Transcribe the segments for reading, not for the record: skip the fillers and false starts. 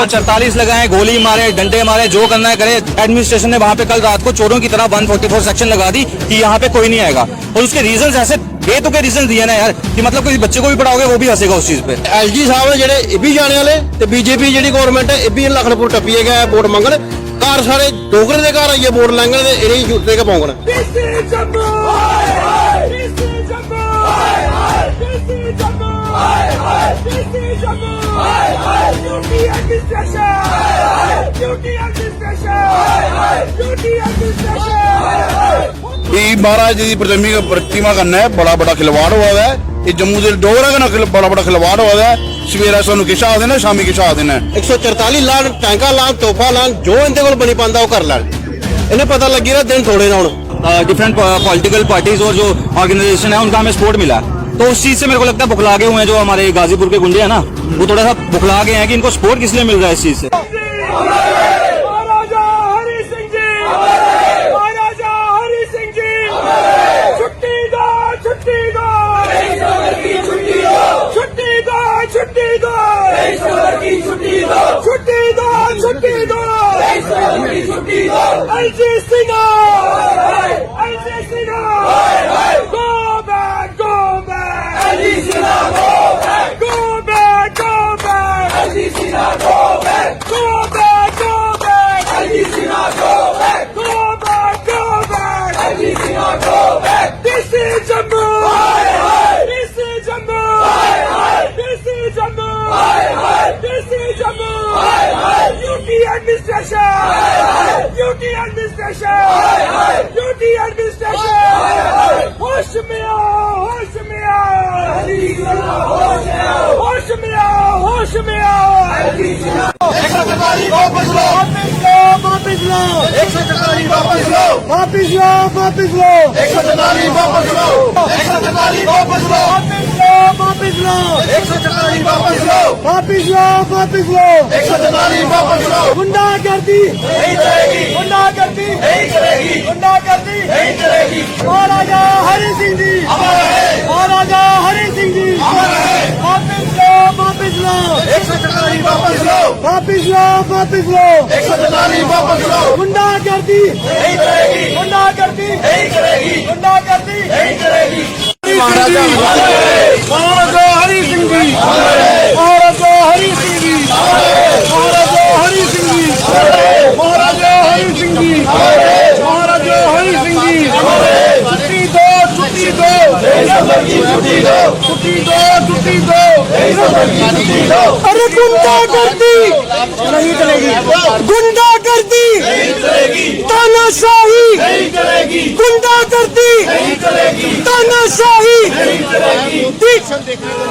$148 लगाए, गोली मारे, डंडे मारे, जो करना है करे। एडमिनिस्ट्रेशन ने वहाँ पे कल रात को चोरों की तरह 144 सेक्शन लगा दी कि यहाँ पे कोई नहीं आएगा। और उसके रीजंस ऐसे बेतुके रीजन दिए ना यार कि मतलब कोई बच्चे को भी पढ़ाओगे वो भी हंसेगा उस चीज पे। LG साहब जेडे इब्बी जाने वाले ते बीजेपी जेडी गवर्नमेंट है इब्बी लखनपुर टप्पीए गए वोट मंगण घर सारे डोगरे दे घर आइए वोट लंघण ते इन्हीं झूठे के पौंगण। महाराज जी की प्रतिमा करना है बड़ा बड़ा खिलवाड़ हुआ है। ये जम्मू के डोगरा का बड़ा बड़ा खिलवाड़ हुआ है। सवेरा सानू किश आखदे ने, शामी किश आखदे ने। 144 लाख टैंका लाख तोहफा लाख जो इनके कोल बनी पांदा वो कर लैन। इन्हें पता लगी रहा दिन थोड़े ना हुण। डिफरेंट पॉलिटिकल पार्टीज और जो ऑर्गेनाइजेशन है उनका हमें सपोर्ट मिला, तो उस चीज से मेरे को लगता है बुखला गए हुए हैं जो हमारे गाजीपुर के गुंडे हैं ना, वो थोड़ा सा बुखला गए हैं कि इनको सपोर्ट किस लिए मिल रहा है इस चीज से। गुंडागर्दी नहीं चलेगी, गुंडागर्दी नहीं चलेगी, गुंडागर्दी नहीं चलेगी। महाराजा हरि सिंह जी अमर है, महाराजा हरि सिंह जी अमर है। वापिस लो, वापिस लो, 144 वापस लो, वापिस लो, वापिस लो, 144 वापस लो। गुंडागर्दी नहीं चलेगी, गुंडागर्दी नहीं चलेगी, गुंडागर्दी नहीं चलेगी। महाराजा हरि सिंह जी, महाराजा हरि सिंह जी, महाराजा हरि सिंह जी, महाराजा हरि सिंह जी, महाराजा हरि सिंह जी। छुट्टी दो, छुट्टी दो, छुट्टी दो, छुट्टी दो, छुट्टी दो, छुट्टी दो। अरे गुंडागर्दी नहीं चलेगी, गुंडागर्दी नहीं चलेगी, तानाशाही नहीं चलेगी, गुंडागर्दी नहीं चलेगी, तानाशाही नहीं चलेगी।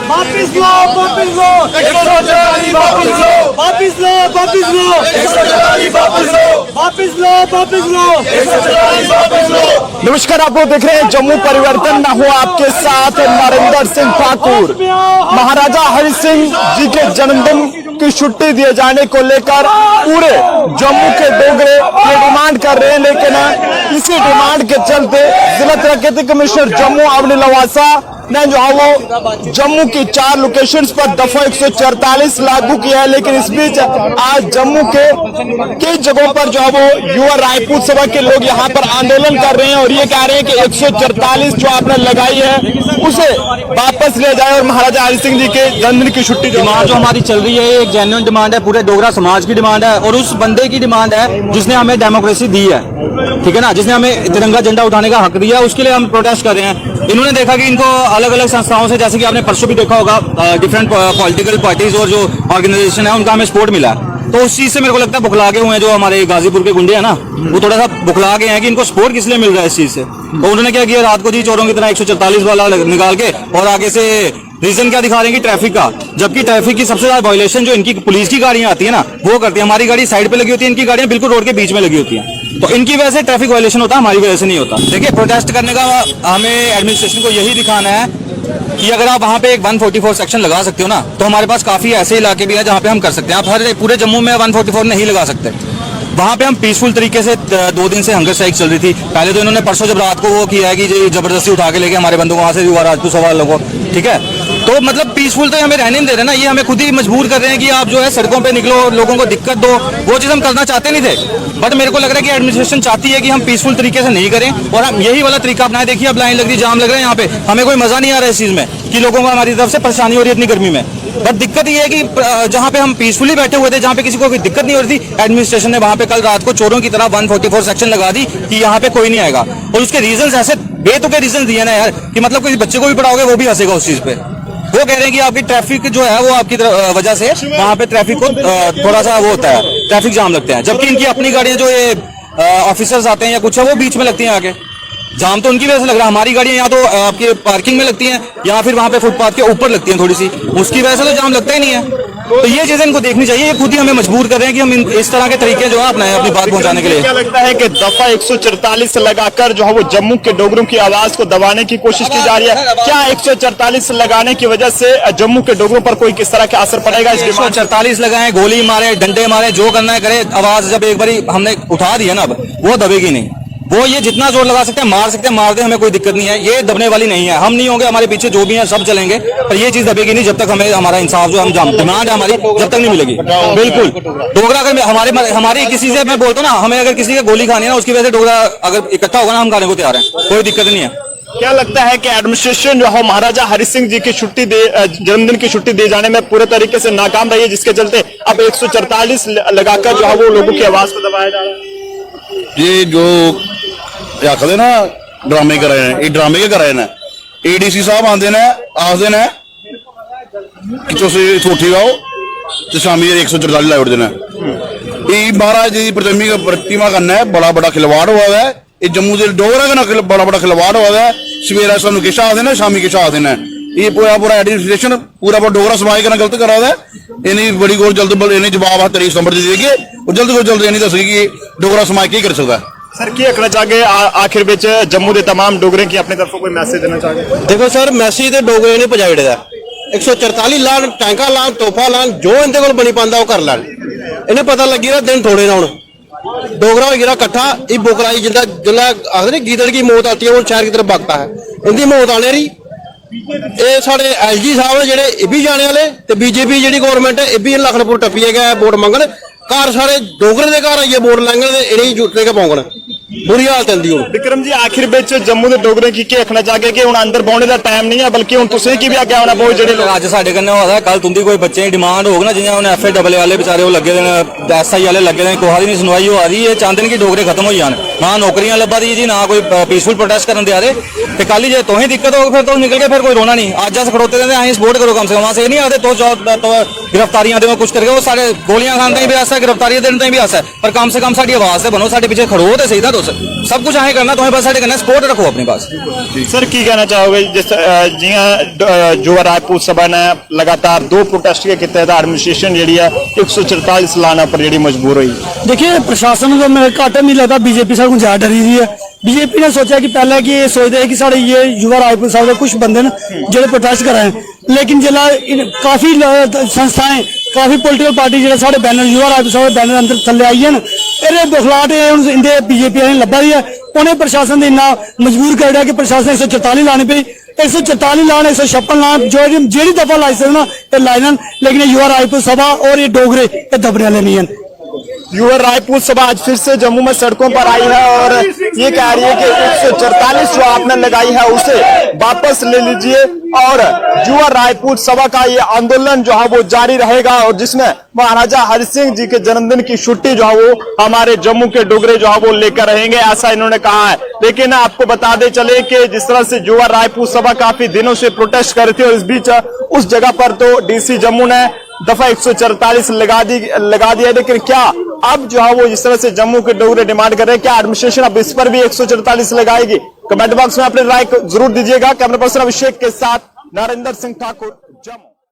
वापिस लो, वापिस लो, 144 वापिस लो, वापिस लो, वापिस लो, 144 वापिस लो, वापिस लो, वापिस लो, 144 वापिस लो। नमस्कार, आप लोग देख रहे हैं जम्मू परिवर्तन। मैं हूँ आपके साथ नरेंद्र सिंह ठाकुर। महाराजा हरि सिंह जी के जन्मदिन की छुट्टी दिए जाने को लेकर पूरे जम्मू के डोगरे ये डिमांड कर रहे हैं, लेकिन इसी डिमांड के चलते जिला तरक्की कमिश्नर जम्मू अवनी लवासा ने जो है वो जम्मू की 4 लोकेशंस पर दफा 144 लागू किया है। लेकिन इस बीच आज जम्मू के कई जगहों पर जो है वो युवा राजपूत सभा के लोग यहाँ पर आंदोलन कर रहे हैं और ये कह रहे हैं कि 144 जो आपने लगाई है उसे वापस ले जाए और महाराजा हरि सिंह जी के जन्मदिन की छुट्टी। डिमांड जो हमारी चल रही है एक जेन्युइन डिमांड है, पूरे डोगरा समाज की डिमांड है और उस बंदे की डिमांड है जिसने हमें डेमोक्रेसी दी है, ठीक है ना, जिसने हमें तिरंगा झंडा उठाने का हक दिया, उसके लिए हम प्रोटेस्ट कर रहे हैं। इन्होंने देखा कि इनको अलग अलग संस्थाओं से, जैसे कि आपने परसों भी देखा होगा, डिफरेंट पॉलिटिकल पार्टीज और जो ऑर्गेनाइजेशन है उनका हमें सपोर्ट मिला, तो उस चीज से मेरे को लगता है बुखला गए हुए हैं जो हमारे गाजीपुर के गुंडे हैं ना, वो थोड़ा सा बुखला गए हैं कि इनको सपोर्ट किस लिए मिल रहा है इस चीज से। तो उन्होंने क्या किया, रात को जी चोरों की तरह 144 वाला निकाल के और आगे से रीजन क्या दिखा रहे हैं कि ट्रैफिक का, जबकि ट्रैफिक की सबसे ज्यादा वायलेशन जो इनकी पुलिस की गाड़ियां आती है ना वो करती है। हमारी गाड़ी साइड पे लगी होती है, इनकी गाड़ियां बिल्कुल रोड के बीच में लगी होती है, तो इनकी वजह से ट्रैफिक वायलेशन होता है, हमारी वजह से नहीं होता। देखिए, प्रोटेस्ट करने का हमें एडमिनिस्ट्रेशन को यही दिखाना है कि अगर आप वहां पे एक 144 सेक्शन लगा सकते हो ना, तो हमारे पास काफी ऐसे इलाके भी हैं जहां पे हम कर सकते हैं। आप हर पूरे जम्मू में 144 नहीं लगा सकते। वहां पे हम पीसफुल तरीके से 2 दिन से हंगर स्ट्राइक चल रही थी। पहले तो इन्होंने परसों जब रात को वो किया है कि जबरदस्ती उठा के लेके हमारे बंदों को वहां से युवा राजपूत सभा लोगों को, ठीक है, तो मतलब पीसफुल तो हमें रहने नहीं दे रहे ना, ये हमें खुद ही मजबूर कर रहे हैं कि आप जो है सड़कों पे निकलो, लोगों को दिक्कत दो। वो चीज हम करना चाहते नहीं थे, बट मेरे को लग रहा है कि एडमिनिस्ट्रेशन चाहती है कि हम पीसफुल तरीके से नहीं करें और हम यही वाला तरीका अपनाए। देखिए, अब लाइन लग रही, जाम लग रहा है यहाँ पे, हमें कोई मजा नहीं आ रहा है इस चीज में कि लोगों को हमारी तरफ से परेशानी हो रही है इतनी गर्मी में। बट दिक्कत ये है कि जहां पे हम पीसफुली बैठे हुए थे, जहां पे किसी को कोई दिक्कत नहीं हो रही थी, एडमिनिस्ट्रेशन ने वहां पे कल रात को चोरों की तरह 144 सेक्शन लगा दी कि यहाँ पे कोई नहीं आएगा। और उसके रीजंस ऐसे बेतुके रीजन दिए ना यार कि मतलब कोई बच्चे को भी पढ़ाओगे वो भी हंसेगा उस चीज पे। वो कह रहे हैं कि आपकी ट्रैफिक जो है वो आपकी वजह से वहां पे ट्रैफिक को थोड़ा सा वो होता है, ट्रैफिक जाम लगते हैं, जबकि इनकी अपनी गाड़ियां जो ये ऑफिसर्स आते हैं या कुछ है वो बीच में लगती हैं आगे। जाम तो उनकी वजह से लग रहा है, हमारी गाड़ियां या तो आपके पार्किंग में लगती हैं या फिर वहां पे फुटपाथ के ऊपर लगती हैं थोड़ी सी, उसकी वजह से तो जाम लगता ही नहीं है। तो ये चीजें इनको देखनी चाहिए, ये खुद ही हमें मजबूर कर रहे हैं कि हम इस तरह के तरीके जो है अपनाएं अपनी बात पहुंचाने के लिए। क्या लगता है कि दफा 144 लगाकर जो है वो जम्मू के डोगरों की आवाज को दबाने की कोशिश की जा रही है? क्या 144 लगाने की वजह से जम्मू के डोगरों पर कोई किस तरह का असर पड़ेगा? इस 144 लगाए, गोली मारे, डंडे मारे, जो करना है करे, आवाज जब एक बारी हमने उठा दी है ना, अब वो दबेगी नहीं। वो ये जितना जोर लगा सकते हैं मार सकते हैं, मार दे, हमें कोई दिक्कत नहीं है, ये दबने वाली नहीं है। हम नहीं होंगे, हमारे पीछे जो भी हैं सब चलेंगे, पर ये चीज दबेगी नहीं जब तक हमें हमारा इंसाफ जो हम डिमांड है हमारी जब तक नहीं मिलेगी। बिल्कुल, डोगरा अगर हमारी किसी से मैं बोलता हूँ ना, हमें अगर किसी की गोली खानी है ना, उसकी वजह से डोगरा अगर इकट्ठा होगा ना, हम खाने को तैयार हैं, कोई दिक्कत नहीं है। क्या लगता है कि एडमिनिस्ट्रेशन जो है महाराजा हरि सिंह जी की छुट्टी जन्मदिन की छुट्टी दिए जाने में पूरे तरीके से नाकाम रही है, जिसके चलते अब 144 लगाकर जो है वो लोगों की आवाज को दबाया जा रहा है? ये जो आखते ना ड्रामे कराए ने, ये ड्रामे के कराए ने। एडीसी साहब आते ने, आखते ने कि तुम इत्थों उठी जाओ तो शामी 144 लाई उठते हैं। ये महाराज जी प्रतिमा करना है, बड़ा बड़ा खिलवाड़ हुआ है। ये जम्मू के डोगरा का बड़ा बड़ा खिलवाड़ हुआ है। सवेरा सानू किश आखते ने, शामी किश आखते ने। ये पूरा एडमिनिस्ट्रेशन पूरा डोगरा समाज का गलत करा है। इन्हें बड़ी कोल जल्द इन्हें जवाब 23 सितंबर देगी और जल्द को जल्द इन्हें दसेगी कि डोगरा समाज की कर सकता है। सर की आखना चाहे आखिर बिच जम्मू के तमाम डोगरे की अपनी तरफ कोई मैसेज देना चाहे? देखो सर, मैसेज तो डोगरे ने पजाई ओड़े दा 144 लान, टैंका लान, तोहफा लान, जो इनके कोल बनी पांदा वो कर लैन। इन्हें पता लगी ना दिन थोड़े ना हुण डोगरा हो गया कट्ठा। ये बोकराई जिंदा जिला आखिर गीदड़ की मौत आती है वो शहर की तरफ भागता है, इनकी मौत आने रही। ये साढ़े एसजी साहब ने जेडे ये भी जाने वाले, ते बीजेपी जी गवर्नमेंट है ये भी लखनपुर टप्पिए गए वोट मंगन। घर सारे डोगरे के घर आइए वोट लैंगन, इन्हें जुटने के पौंगन, बुरी हालत आंदी हूं। विक्रम जी आखिर बिच जम्मू के डोगरे की आखना चाहे कि हुण अंदर बौने का टाइम नहीं है, बल्कि हुण तुसीं की भी आगे आना पौ जेडे अज साडे कन्नै होआ दा, कल तुंदी कोई बच्चे की डिमांड होग ना, जियां हुण FAA वाले बेचारे वो लगे दे, SI वाले लगे दे, कोहा दी नहीं सुनवाई हो रही है। चाहते हैं कि डोगरे खत्म हो जान, ना नौकरियां लब्भा दी जी, ना कोई पीसफुल प्रोटेस्ट करन दे आ रहे। ते कल ही जे तुहें दिक्कत हो फिर तो निकल के फिर कोई रोना नहीं। अज अस खड़ोते रहंदे, अहीं सपोर्ट करो कम से कम। अस ये नहीं आखदे तो गिरफ्तारियां दे कुछ करके, वो सारे गोलियां खान ताईं भी आस है, गिरफ्तारियां देने ताईं भी आस है, पर कम से कम साडी आवाज से बनो, साडे पीछे खड़ो ते सही था। तुस सब कुछ अहें करना, तुहें बस साडे कन्नै सपोर्ट रखो अपने पास। सर की कहना चाहोगे जिस जियां युवा राजपूत सभा ने लगातार 2 प्रोटेस्ट के किए, एडमिनिस्ट्रेशन जी है 144 लाने पर जी मजबूर हुई? देखिए, प्रशासन को मेरे घट नहीं लगता, बीजेपी साढ़े को ज्यादा डरी हुई है। बीजेपी ने सोचा कि पहले कि ये सोचते हैं कि साढ़े ये युवा राजपूत साहब के कुछ बंदे जो प्रोटेस्ट कर रहे हैं, लेकिन जिला काफी संस्थाएं, काफी पोलिटिकल पार्टी जो साढ़े बैनर युवा राजपूत साहब बैनर अंदर थले आई है, ये बुखलाट इंदे बीजेपी ने लब्भा दी है। उन्हें प्रशासन ने इन्ना मजबूर कर दिया कि प्रशासन 144 लाने पे 144 लान, 156 लान, जो जेडी दफा लाई सकते ना ये लाइन, लेकिन युवा राजपूत सभा और ये डोगरे ये दबने वाले नहीं है। युवा राजपूत सभा आज फिर से जम्मू में सड़कों पर आई है और ये कह रही है कि 144 जो आपने लगाई है उसे वापस ले लीजिए, और युवा राजपूत सभा का ये आंदोलन जो है वो जारी रहेगा, और जिसमें महाराजा हरि सिंह जी के जन्मदिन की छुट्टी जो है वो हमारे जम्मू के डोगरे जो है वो लेकर रहेंगे, ऐसा इन्होंने कहा है। लेकिन आपको बताते चले कि जिस तरह से युवा राजपूत सभा काफी दिनों से प्रोटेस्ट कर रही थी, और इस बीच उस जगह पर तो डीसी जम्मू ने दफा 144 लगा दिया, लेकिन क्या अब जो है वो जिस तरह से जम्मू के डोगरे डिमांड कर रहे हैं, क्या एडमिनिस्ट्रेशन अब इस पर भी 144 लगाएगी? कमेंट बॉक्स में अपनी राय जरूर दीजिएगा। कैमरा पर्सन अभिषेक के साथ नरेंद्र सिंह ठाकुर, जम्मू।